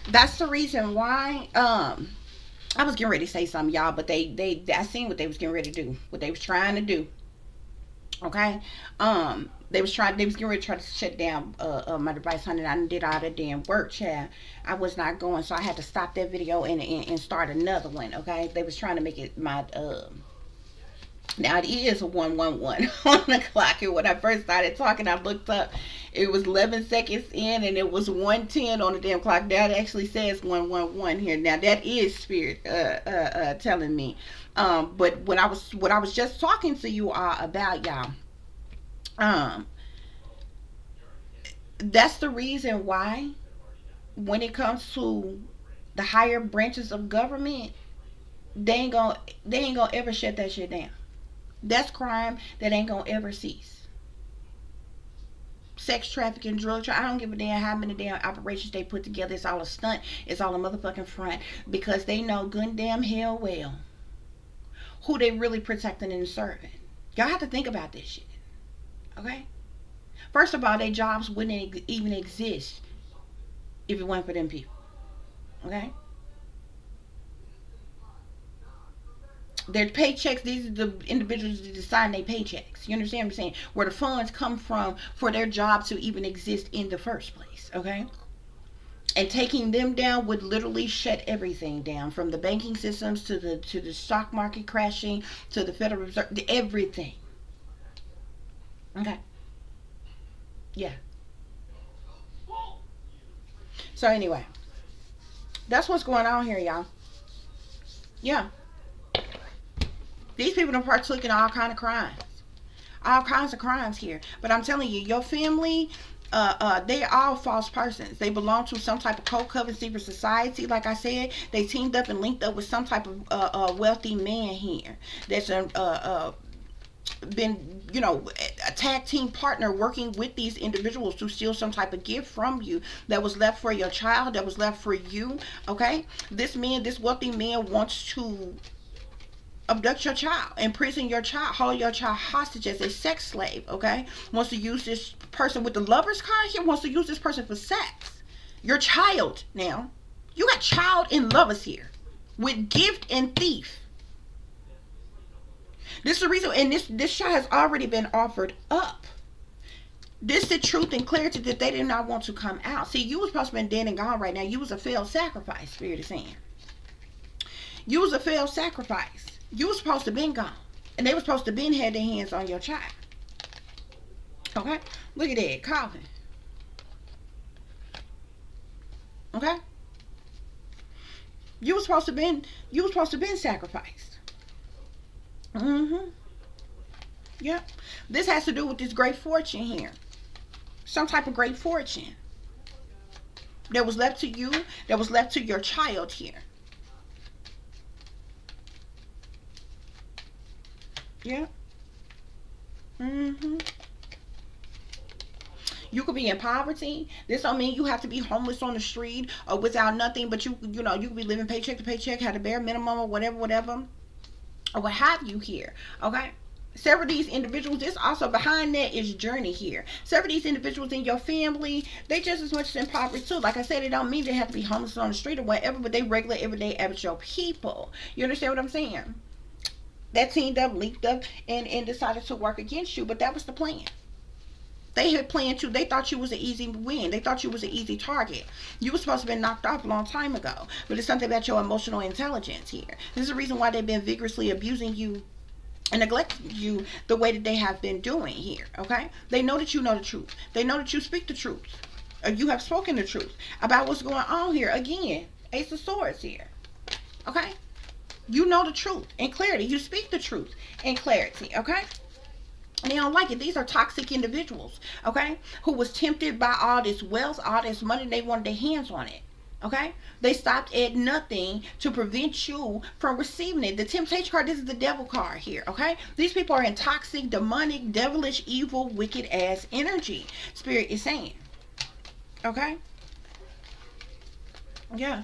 That's the reason why. I was getting ready to say something, y'all, but I seen what they was getting ready to do, what they was trying to do. Okay. They was getting ready to try to shut down my device, honey. I did all the damn work, child. I was not going, so I had to stop that video and start another one. Okay. They was trying to make it my now it is a 111 on the clock. And when I first started talking, I looked up. It was 11 seconds in, and it was 110 on the damn clock. Now it actually says 111 here. Now that is spirit telling me. But what I was just talking to you all about, y'all. Um, that's the reason why when it comes to the higher branches of government, they ain't gonna ever shut that shit down. That's crime that ain't gonna ever cease. Sex trafficking, drug trafficking. I don't give a damn how many damn operations they put together. It's all a stunt. It's all a motherfucking front because they know good damn hell well who they really protecting and serving. Y'all have to think about this shit. Okay. First of all, their jobs wouldn't even exist if it wasn't for them people. Okay. Their paychecks, these are the individuals that decide their paychecks. You understand what I'm saying? Where the funds come from for their job to even exist in the first place. Okay. And taking them down would literally shut everything down, from the banking systems to the stock market crashing to the Federal Reserve, everything. Okay. Yeah. So anyway, that's what's going on here, y'all. Yeah. These people don't partook in all kind of crimes. All kinds of crimes here. But I'm telling you, your family, they are all false persons. They belong to some type of cold coven secret society. Like I said, they teamed up and linked up with some type of wealthy man here that's been, a tag team partner working with these individuals to steal some type of gift from you that was left for your child, that was left for you. Okay, this wealthy man wants to abduct your child, imprison your child, hold your child hostage as a sex slave. Okay, wants to use this person with the lover's card here, wants to use this person for sex. Your child. Now you got child and lovers here with gift and thief. This is the reason, and this shot has already been offered up. This is the truth and clarity that they did not want to come out. See, you was supposed to be dead and gone right now. You was a failed sacrifice, Spirit is saying. You was a failed sacrifice. You was supposed to been gone. And they were supposed to been had their hands on your child. Okay? Look at that. Calvin. Okay? You was supposed to been sacrificed. Mm-hmm. Yep. This has to do with this great fortune here. Some type of great fortune that was left to you, that was left to your child here. Yeah. Mm-hmm. You could be in poverty. This don't mean you have to be homeless on the street or without nothing, but you could be living paycheck to paycheck, had a bare minimum or whatever, or what have you here. Okay. Several of these individuals, this also behind that is journey here. Several of these individuals in your family, they just as much in poverty too. Like I said, it don't mean they have to be homeless on the street or whatever, but they regular everyday average Joe people. You understand what I'm saying? That teamed up, leaked up, and decided to work against you, but that was the plan. They had planned to. They thought you was an easy win. They thought you was an easy target. You were supposed to be knocked off a long time ago. But it's something about your emotional intelligence here. This is the reason why they've been vigorously abusing you and neglecting you the way that they have been doing here. Okay? They know that you know the truth. They know that you speak the truth. Or you have spoken the truth about what's going on here. Again, Ace of Swords here. Okay? You know the truth and clarity. You speak the truth and clarity. Okay? And they don't like it. These are toxic individuals, okay, who was tempted by all this wealth, all this money. They wanted their hands on it, okay. They stopped at nothing to prevent you from receiving it. The temptation card, this is the devil card here, okay. These people are in toxic, demonic, devilish, evil, wicked ass energy. Spirit is saying, okay. Yeah.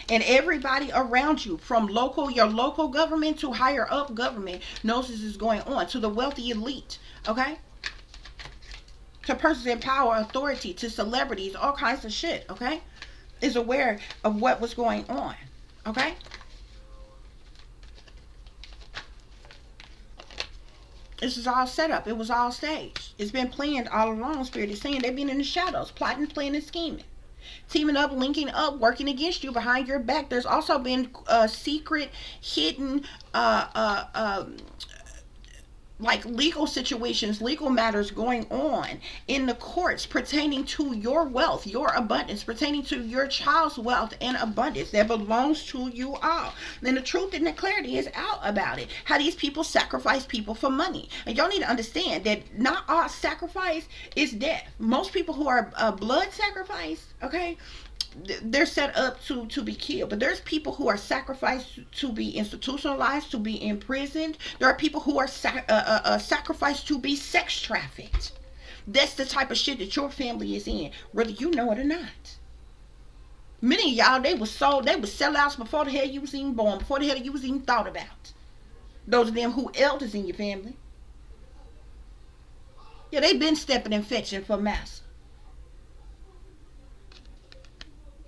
And everybody around you, from your local government to higher up government, knows this is going on. To the wealthy elite, okay, to persons in power, authority, to celebrities, all kinds of shit, okay. is aware of what was going on. Okay? This is all set up. It was all staged. It's been planned all along. Spirit is saying they've been in the shadows, plotting, planning, scheming, teaming up, linking up, working against you behind your back. There's also been secret, hidden, like legal situations, legal matters going on in the courts pertaining to your wealth, your abundance, pertaining to your child's wealth and abundance that belongs to you all. Then the truth and the clarity is out about it. How these people sacrifice people for money. And y'all need to understand that not all sacrifice is death. Most people who are blood sacrifice, okay, they're set up to be killed, but there's people who are sacrificed to be institutionalized, to be imprisoned. There are people who are sacrificed to be sex trafficked. That's the type of shit that your family is in, whether you know it or not. Many of y'all, they was sellouts before the hell you was even born, before the hell you was even thought about. Those of them who elders in your family, yeah, they been stepping and fetching for massa.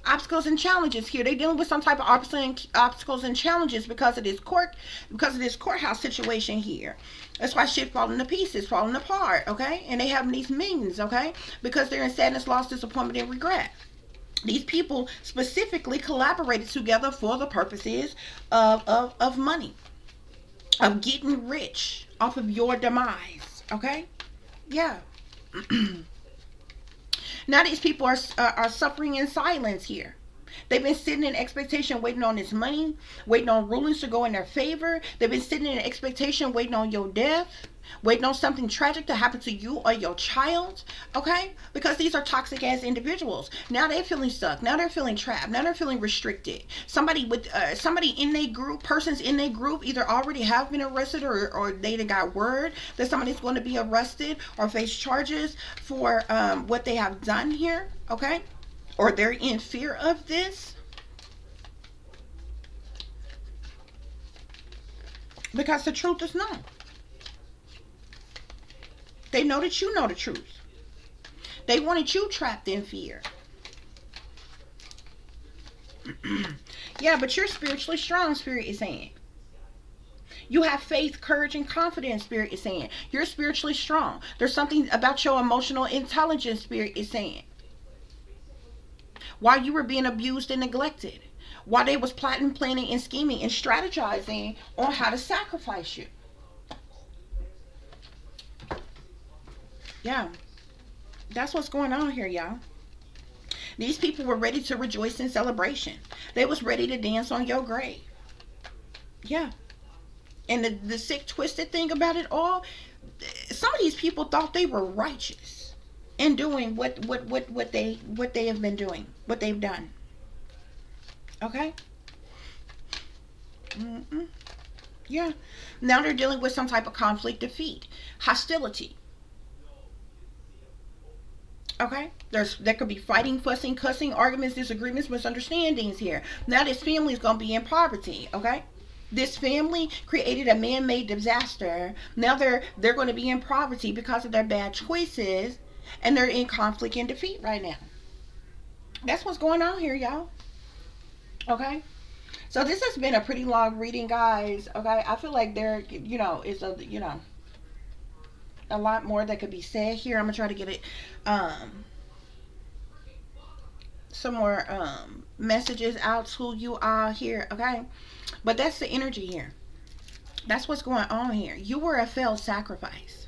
Obstacles and challenges here. They dealing with some type of obstacles and challenges because of this courthouse situation here. That's why shit falling to pieces, falling apart, okay? And they having these meetings, okay? Because they're in sadness, loss, disappointment, and regret. These people specifically collaborated together for the purposes of money, of getting rich off of your demise, okay? Yeah. Now these people are suffering in silence here. They've been sitting in expectation, waiting on this money, waiting on rulings to go in their favor. They've been sitting in expectation, waiting on your death, waiting on something tragic to happen to you or your child. Okay? Because these are toxic ass individuals. Now they're feeling stuck. Now they're feeling trapped. Now they're feeling restricted. Somebody in their group, persons in their group, either already have been arrested or they got word that somebody's going to be arrested or face charges for what they have done here. Okay? Or they're in fear of this. Because the truth is known. They know that you know the truth. They wanted you trapped in fear. Yeah, but you're spiritually strong, Spirit is saying. You have faith, courage, and confidence, Spirit is saying. You're spiritually strong. There's something about your emotional intelligence, Spirit is saying. While you were being abused and neglected. While they was plotting, planning, and scheming and strategizing on how to sacrifice you. Yeah. That's what's going on here, y'all. These people were ready to rejoice in celebration. They was ready to dance on your grave. Yeah. And the sick, twisted thing about it all, some of these people thought they were righteous in doing what they have been doing, what they've done. Okay? Mm-mm. Yeah. Now they're dealing with some type of conflict, defeat, hostility. Okay? There could be fighting, fussing, cussing, arguments, disagreements, misunderstandings here. Now this family is going to be in poverty. Okay? This family created a man-made disaster. Now they're going to be in poverty because of their bad choices, and they're in conflict and defeat right now. That's what's going on here, y'all. Okay? So this has been a pretty long reading, guys. Okay? I feel like there, is a lot more that could be said here. I'm gonna try to get it some more messages out to you all here, okay? But that's the energy here. That's what's going on here. You were a failed sacrifice.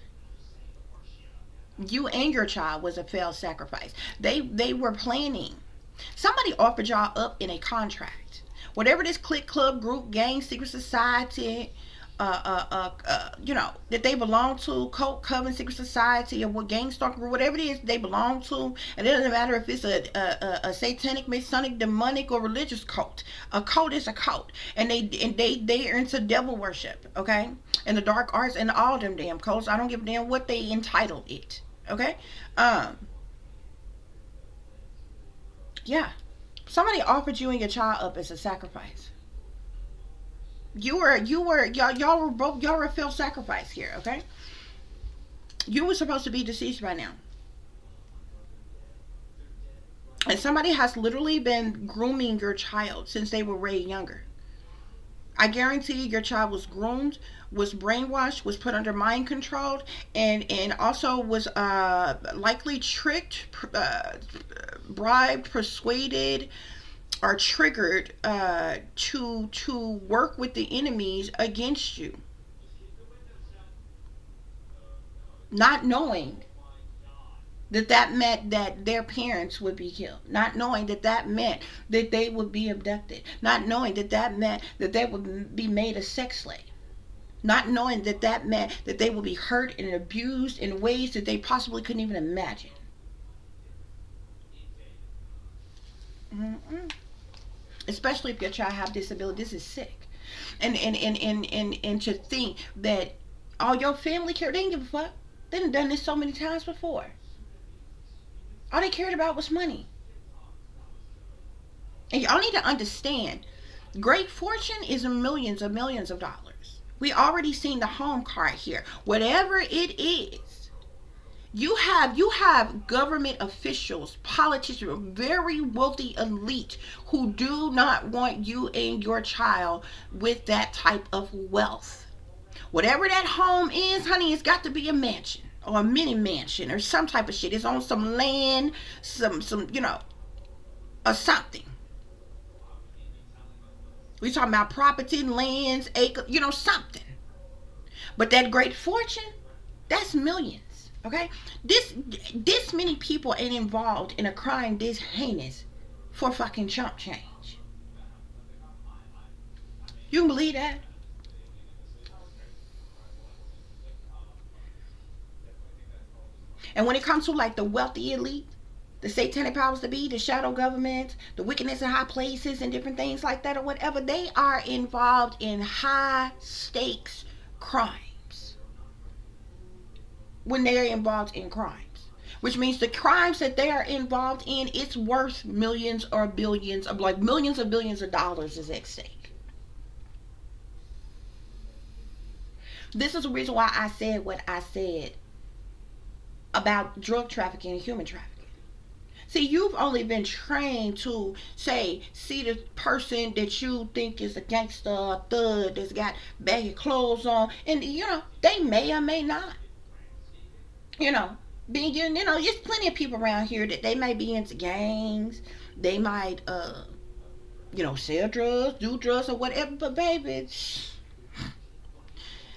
You and your child was a failed sacrifice. They were planning. Somebody offered y'all up in a contract. Whatever this clique, club, group, gang, secret society, that they belong to, cult, coven, secret society, or what gang stalker, whatever it is they belong to, and it doesn't matter if it's a satanic, masonic, demonic, or religious cult. A cult is a cult, and they are into devil worship, okay, and the dark arts and all them damn cults. I don't give a damn what they entitled it, okay. Yeah, somebody offered you and your child up as a sacrifice. Y'all were a failed sacrifice here, okay? You were supposed to be deceased by now. And somebody has literally been grooming your child since they were way younger. I guarantee you your child was groomed, was brainwashed, was put under mind control, and also was likely tricked, bribed, persuaded, or triggered to work with the enemies against you, not knowing that that meant that their parents would be killed, not knowing that that meant that they would be abducted, not knowing that that meant that they would be made a sex slave, not knowing that that meant that they would be hurt and abused in ways that they possibly couldn't even imagine. Mm-mm. Especially if your child have disability, this is sick. And to think that all your family care, they didn't give a fuck. They done this so many times before. All they cared about was money. And y'all need to understand, great fortune is millions of millions of dollars. We already seen the home card here. Whatever it is, you have government officials, politicians, very wealthy elite who do not want you and your child with that type of wealth. Whatever that home is, honey, it's got to be a mansion or a mini mansion or some type of shit. It's on some land, some or something. We talking about property, lands, acres, something. But that great fortune, that's millions. Okay, this many people ain't involved in a crime this heinous for fucking chump change. You can believe that? And when it comes to like the wealthy elite, the satanic powers to be, the shadow government, the wickedness in high places, and different things like that, or whatever, they are involved in high stakes crimes when they're involved in crimes. Which means the crimes that they are involved in, it's worth millions or billions of like millions of billions of dollars is at stake. This is the reason why I said what I said about drug trafficking and human trafficking. See, you've only been trained to say, see the person that you think is a gangster, a thug that's got baggy clothes on, and they may or may not, you know, being there's plenty of people around here that they may be into gangs, they might sell drugs, do drugs or whatever, but baby,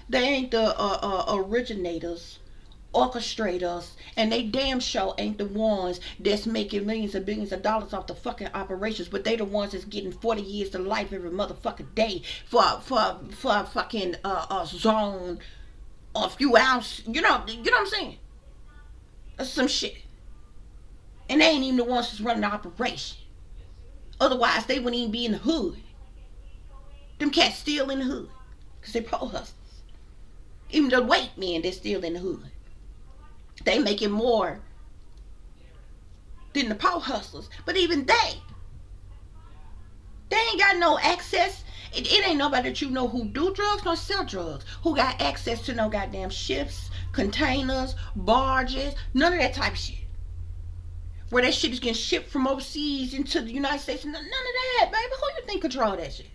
they ain't the originators, orchestrators, and they damn sure ain't the ones that's making millions and billions of dollars off the fucking operations, but they the ones that's getting 40 years to life every motherfucking day for a fucking zone or a few ounces. You know what I'm saying? Some shit. And they ain't even the ones that's running the operation. Otherwise, they wouldn't even be in the hood. Them cats still in the hood. Because they pro hustlers. Even the white men, they're still in the hood. They making more than the poor hustlers. But even they ain't got no access. It ain't nobody that you know who do drugs nor sell drugs. Who got access to no goddamn ships, containers, barges, none of that type of shit. Where that shit is getting shipped from overseas into the United States. None of that, baby. Who you think control that shit?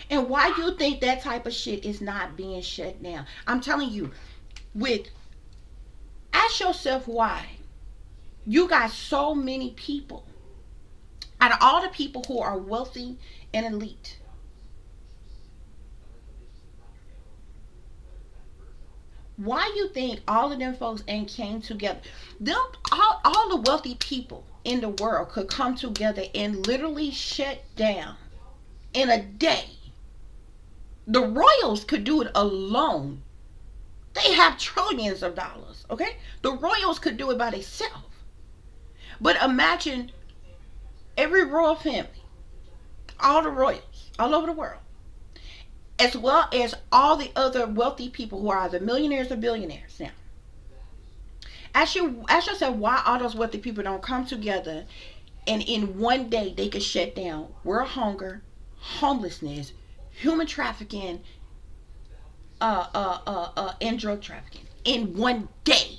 And why you think that type of shit is not being shut down? I'm telling you, with ask yourself why you got so many people out of all the people who are wealthy and elite. Why you think all of them folks ain't came together? Them all the wealthy people in the world could come together and literally shut down in a day. The royals could do it alone. They have trillions of dollars, okay? The royals could do it by themselves. But imagine every royal family, all the royals all over the world, as well as all the other wealthy people who are either millionaires or billionaires. Now, ask yourself why all those wealthy people don't come together and in one day they could shut down world hunger, homelessness, human trafficking, and drug trafficking. In one day,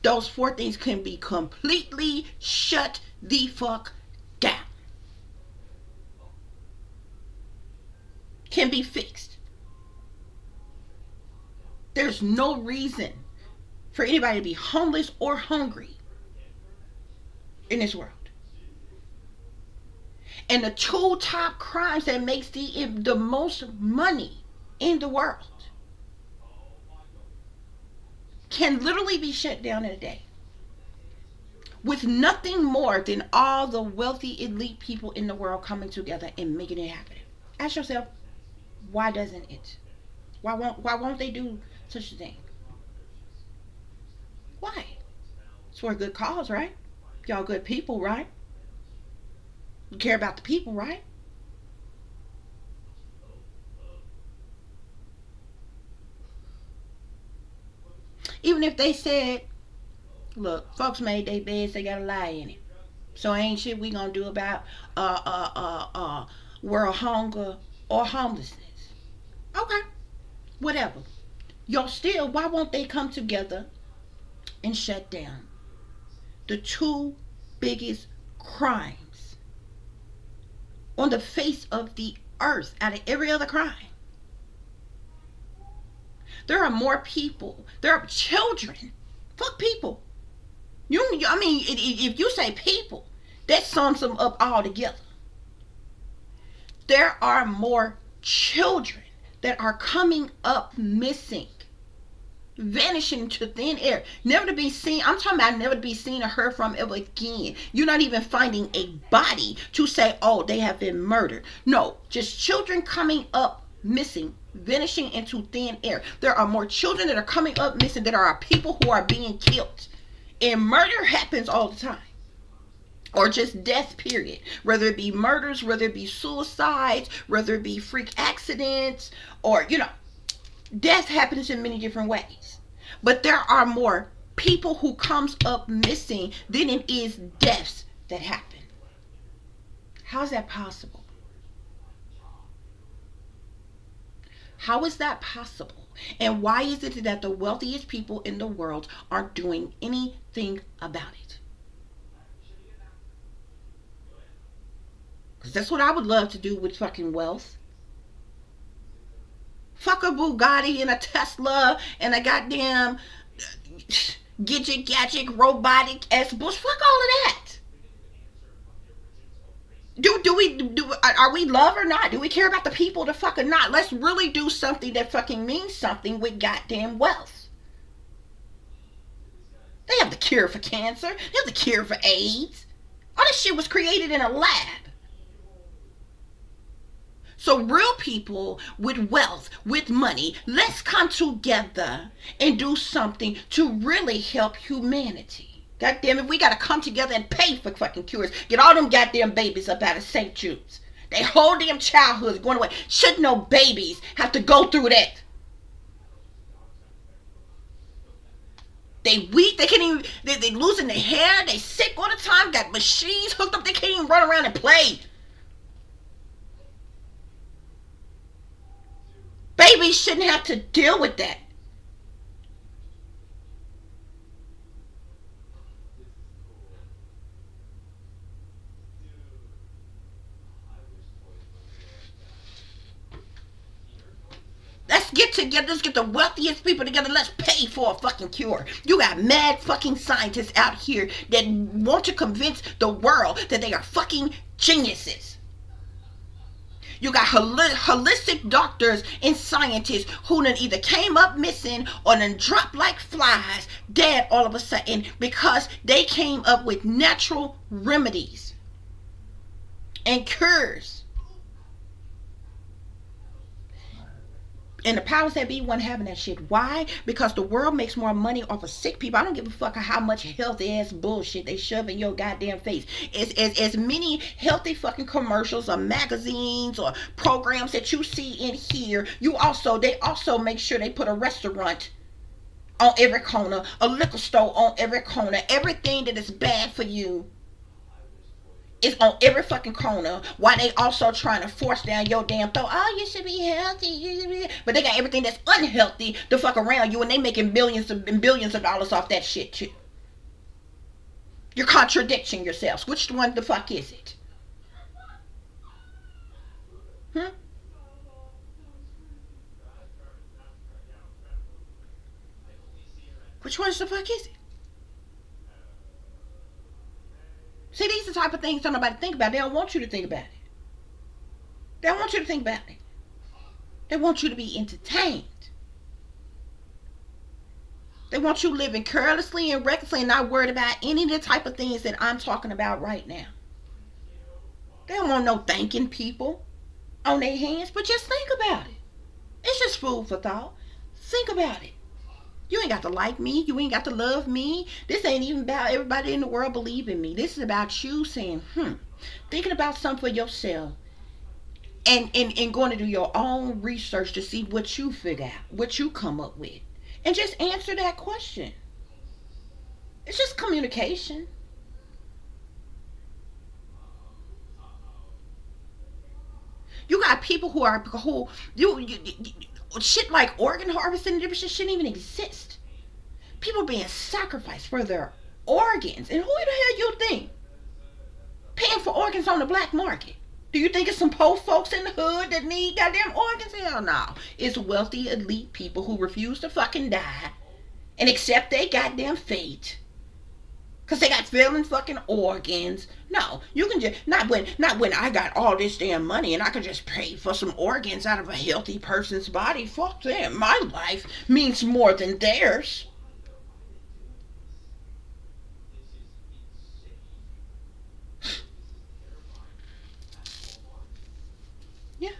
those four things can be completely shut the fuck down. Can be fixed. There's no reason for anybody to be homeless or hungry in this world. And the two top crimes that makes the most money in the world can literally be shut down in a day with nothing more than all the wealthy elite people in the world coming together and making it happen. Ask yourself, why doesn't it? Why won't they do such a thing? Why? It's for a good cause, right? Y'all good people, right? You care about the people, right? Even if they said, look, folks made their beds, they got a lie in it. So ain't shit we gonna do about world hunger or homelessness. Okay, whatever. Y'all still, why won't they come together and shut down the two biggest crimes on the face of the earth out of every other crime? There are more people. There are children. Fuck people. I mean, if you say people, that sums them up all together. There are more children that are coming up missing, vanishing to thin air, never to be seen. I'm talking about never to be seen or heard from ever again. You're not even finding a body to say, oh, they have been murdered. No, just children coming up missing, vanishing into thin air. There are more children that are coming up missing than there are people who are being killed. And murder happens all the time. Or just death, period. Whether it be murders, whether it be suicides, whether it be freak accidents, or, death happens in many different ways. But there are more people who comes up missing than it is deaths that happen. How is that possible? How is that possible? And why is it that the wealthiest people in the world aren't doing anything about it? Because that's what I would love to do with fucking wealth. Fuck a Bugatti and a Tesla and a goddamn gadget, robotic ass bush. Fuck all of that. Are we love or not? Do we care about the people to fucking not? Let's really do something that fucking means something with goddamn wealth. They have the cure for cancer. They have the cure for AIDS. All this shit was created in a lab. So real people with wealth, with money, let's come together and do something to really help humanity. God damn it, we gotta come together and pay for fucking cures. Get all them goddamn babies up out of St. Jude's. They whole damn childhood going away. Should no babies have to go through that? They weak, they can't even, they losing their hair, they sick all the time, got machines hooked up, they can't even run around and play. Babies shouldn't have to deal with that. Let's get together. Let's get the wealthiest people together. Let's pay for a fucking cure. You got mad fucking scientists out here that want to convince the world that they are fucking geniuses. You got holistic doctors and scientists who done either came up missing or done dropped like flies dead all of a sudden because they came up with natural remedies and cures. And the powers that be wasn't having that shit. Why? Because the world makes more money off of sick people. I don't give a fuck how much healthy ass bullshit they shove in your goddamn face. As many healthy fucking commercials or magazines or programs that you see in here, they also make sure they put a restaurant on every corner, a liquor store on every corner. Everything that is bad for you It's on every fucking corner while they also trying to force down your damn throat. Oh, you should be healthy. But they got everything that's unhealthy to fuck around you, and they making billions of dollars off that shit too. You're contradicting yourselves. Which one the fuck is it? Hmm? Which one the fuck is it? See, these are the type of things don't nobody think about. They don't want you to think about it. They don't want you to think about it. They want you to be entertained. They want you living carelessly and recklessly and not worried about any of the type of things that I'm talking about right now. They don't want no thanking people on their hands, but just think about it. It's just food for thought. Think about it. You ain't got to like me. You ain't got to love me. This ain't even about everybody in the world believing me. This is about you saying, thinking about something for yourself and going to do your own research to see what you figure out, what you come up with. And just answer that question. It's just communication. You got people who shit like organ harvesting and different shit shouldn't even exist. People being sacrificed for their organs. And who the hell you think paying for organs on the black market? Do you think it's some poor folks in the hood that need goddamn organs? Hell no. It's wealthy elite people who refuse to fucking die and accept their goddamn fate because they got failing fucking organs. No, you can just not when I got all this damn money and I can just pay for some organs out of a healthy person's body. Fuck them. My life means more than theirs. Yeah.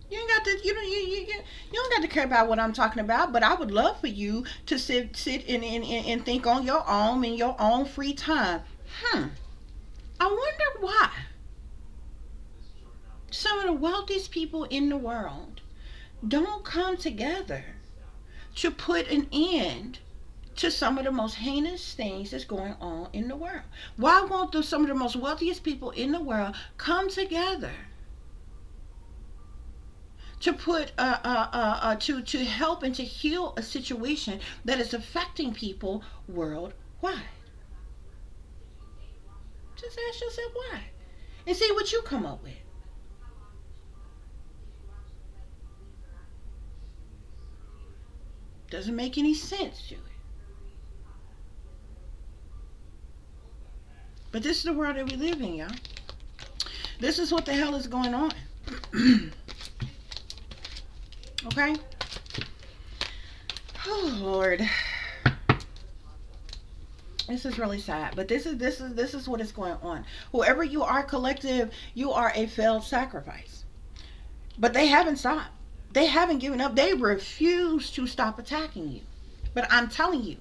You ain't got to you don't got to care about what I'm talking about, but I would love for you to sit and think on your own in your own free time. Hmm. I wonder why some of the wealthiest people in the world don't come together to put an end to some of the most heinous things that's going on in the world. Why won't some of the most wealthiest people in the world come together to put to help and to heal a situation that is affecting people worldwide? Just ask yourself why, and see what you come up with. Doesn't make any sense to it. But this is the world that we live in, y'all. This is what the hell is going on. Okay? Oh Lord. This is really sad. But this is what is going on. Whoever you are, collective, you are a failed sacrifice. But they haven't stopped. They haven't given up. They refuse to stop attacking you. But I'm telling you,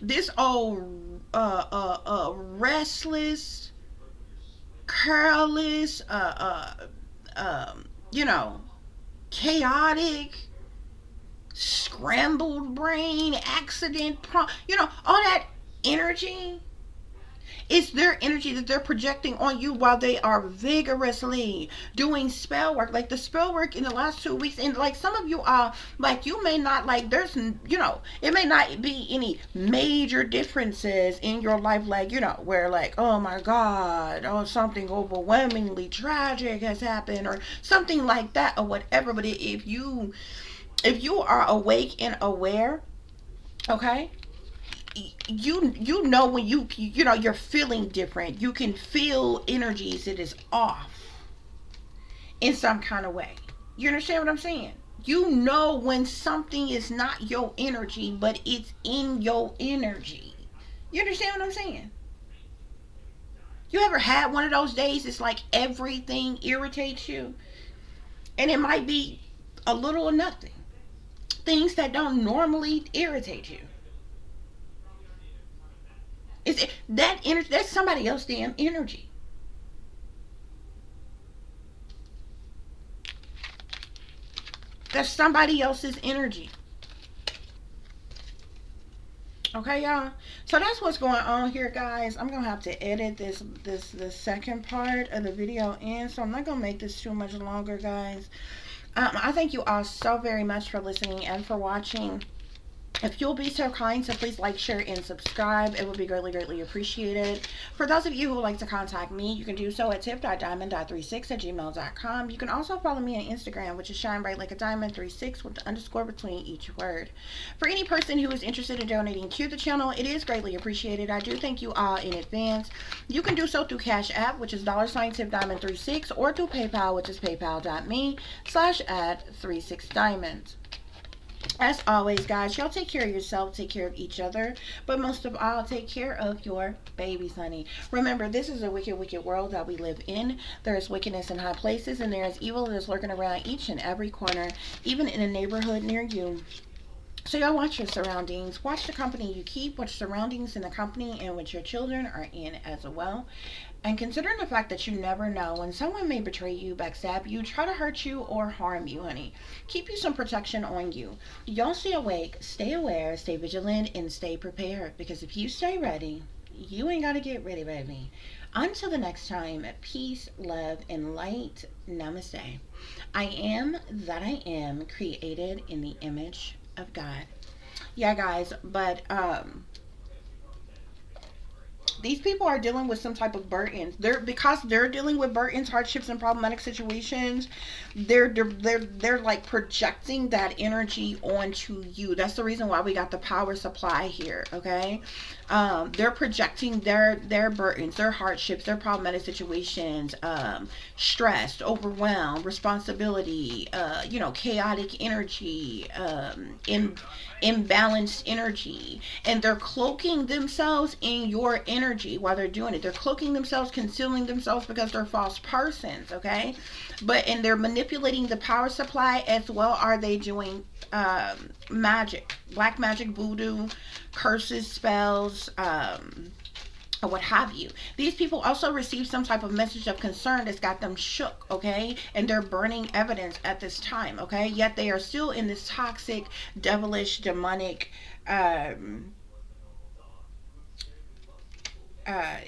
this old restless, careless, you know, chaotic, scrambled brain, all that energy. It's their energy that they're projecting on you while they are vigorously doing spell work. Like the spell work in the last 2 weeks, and like some of you are like, you may not like, it may not be any major differences in your life, like, where like, oh my God, or something overwhelmingly tragic has happened or something like that or whatever. But if you are awake and aware, okay, you know when you're feeling different. You can feel energies that is off in some kind of way. You understand what I'm saying? You know when something is not your energy but it's in your energy. You understand what I'm saying? You ever had one of those days it's like everything irritates you, and it might be a little or nothing, things that don't normally irritate you. That energy? That's somebody else's damn energy. That's somebody else's energy. Okay, y'all. So that's what's going on here, guys. I'm gonna have to edit the second part of the video in, so I'm not gonna make this too much longer, guys. I thank you all so very much for listening and for watching. If you'll be so kind to please like, share, and subscribe, it would be greatly, greatly appreciated. For those of you who would like to contact me, you can do so at tip.diamond.36@gmail.com. You can also follow me on Instagram, which is shine bright like a diamond 36 with the underscore between each word. For any person who is interested in donating to the channel, it is greatly appreciated. I do thank you all in advance. You can do so through Cash App, which is $tipdiamond36, or through PayPal, which is paypal.me/@36diamonds. As always, guys, y'all take care of yourself, take care of each other, but most of all, take care of your babies, honey. Remember, this is a wicked, wicked world that we live in. There is wickedness in high places, and there is evil that is lurking around each and every corner, even in a neighborhood near you. So y'all watch your surroundings, watch the company you keep, watch surroundings in the company in which your children are in as well. And considering the fact that you never know when someone may betray you, backstab you, try to hurt you, or harm you, honey. Keep you some protection on you. Y'all stay awake, stay aware, stay vigilant, and stay prepared. Because if you stay ready, you ain't got to get ready, baby. Until the next time, peace, love, and light. Namaste. I am that I am, created in the image of God. Yeah, guys, but these people are dealing with some type of burdens. They're dealing with burdens, hardships, and problematic situations. They're like projecting that energy onto you. That's the reason why we got the power supply here. Okay, they're projecting their burdens, their hardships, their problematic situations, stress, overwhelmed, responsibility, chaotic energy, imbalanced energy, and they're cloaking themselves in your energy while they're doing it. They're cloaking themselves, concealing themselves because they're false persons, okay? And they're manipulating the power supply as well. Are they doing magic, black magic, voodoo, curses, spells, or what have you? These people also receive some type of message of concern that's got them shook, okay? And they're burning evidence at this time, okay? Yet they are still in this toxic, devilish, demonic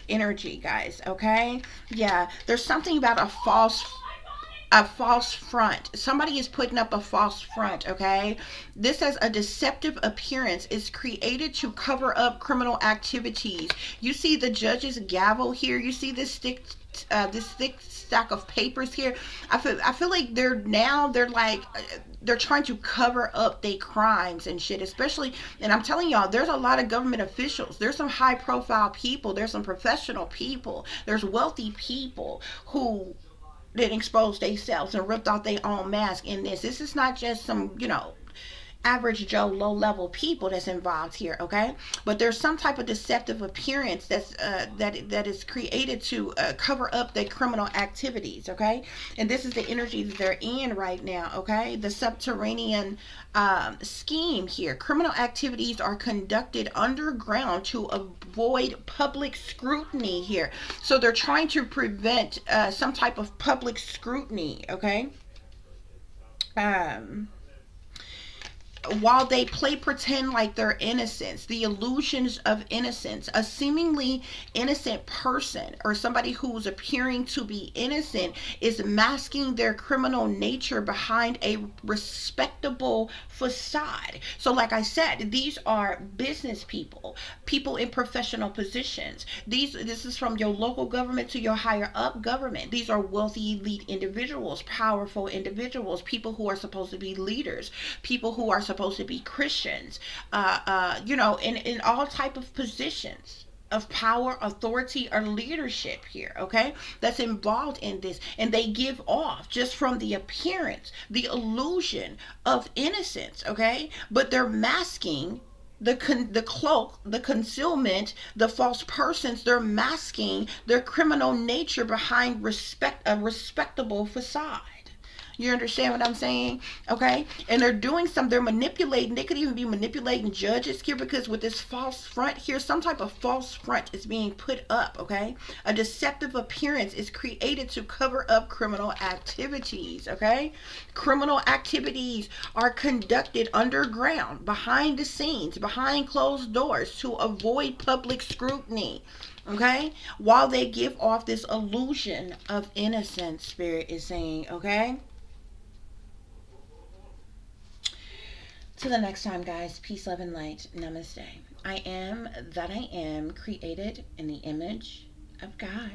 energy, guys, okay? Yeah, there's something about a false front. Somebody is putting up a false front, okay? This has a deceptive appearance. It's created to cover up criminal activities. You see the judge's gavel here. You see this thick stack of papers here. I feel like they're trying to cover up their crimes and shit, especially. And I'm telling y'all, there's a lot of government officials. There's some high profile people. There's some professional people. There's wealthy people who that exposed themselves and ripped off their own mask in this. This is not just some, average Joe low level people that's involved here, okay? But there's some type of deceptive appearance that is created to cover up their criminal activities, okay? And this is the energy that they're in right now, okay? The subterranean scheme here. Criminal activities are conducted underground to avoid public scrutiny here. So they're trying to prevent some type of public scrutiny, okay? Um, while they play pretend like they're innocent, the illusions of innocence. A seemingly innocent person or somebody who's appearing to be innocent is masking their criminal nature behind a respectable facade. So like I said, these are business people in professional positions. This is from your local government to your higher up government. These are wealthy elite individuals, powerful individuals, people who are supposed to be leaders, people who are supposed to be Christians, in all type of positions of power, authority, or leadership here, okay? That's involved in this, and they give off just from the appearance, the illusion of innocence, okay? But they're masking the cloak, the concealment, the false persons. They're masking their criminal nature behind a respectable facade. You understand what I'm saying? Okay? And they're doing some, they're manipulating, they could even be manipulating judges here, because with this false front here, some type of false front is being put up, okay? A deceptive appearance is created to cover up criminal activities, okay? Criminal activities are conducted underground, behind the scenes, behind closed doors to avoid public scrutiny. Okay? While they give off this illusion of innocence, Spirit is saying, okay? Till the next time, guys, peace, love, and light. Namaste. I am that I am, created in the image of God.